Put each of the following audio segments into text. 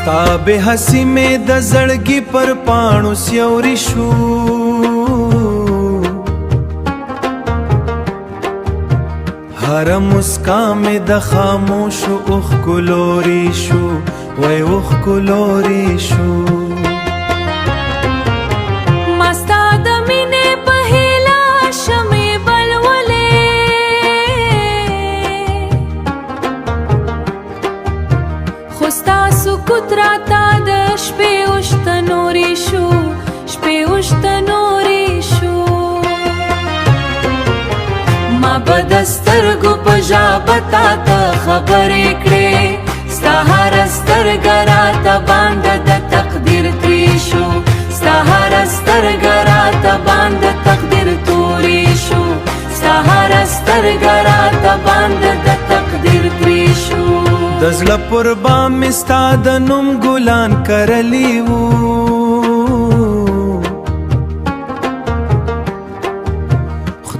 ستا به حسی مې د زړګي پر پاڼو سیوري شو هر مسکا مې د خاموشو اوښکو لوري شو وای اوښکو لوري شو ما ستا د مینې په هیله شمعې بلولې خو ستا سکوت راته د شپې اوښته نورې شو شپې اوښته نورې شو ما به د سترګو په ژبه تاته خبرې کړې ستا هره سترګه راته باندې د تقدیر ترې شو ستا هره سترګه راته باندې تقدیر تورې شو ستا هره سترګه راته باندې د تقدیر ترې شو د زړه پر بام مې ستا د نوم ګلان کرلي وو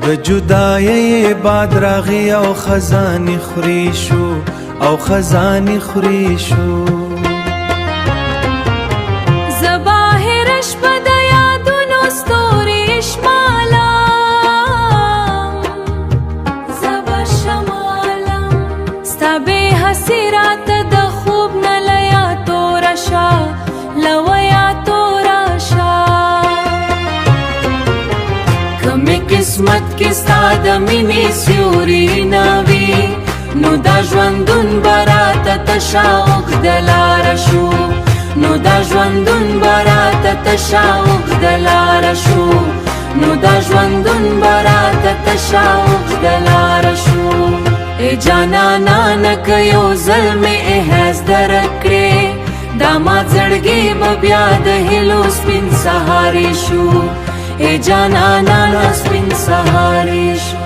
د جدایۍ باد راغی او خزانې خوري شو او خزانې خوري شو زه باهره شپه د یادونو ستوري شمالم زه به شمالم ستا بې حسي راته د خوب نه له یادو راشه له ویادو راشه قسمت کې ستا د مینې سیوري نه وي نو دا ژوندون به راته تشه اوږده لاره شو نو دا ژوندون به راته تشه اوږده لاره شو نو دا ژوندون به راته تشه اوږده لاره شو ای جانانه نه که یو ځل مې احساس درک کړې دا ما زړګی به بیا د هیلو سپین سهارې شو ای جانانا سپین سهارې شو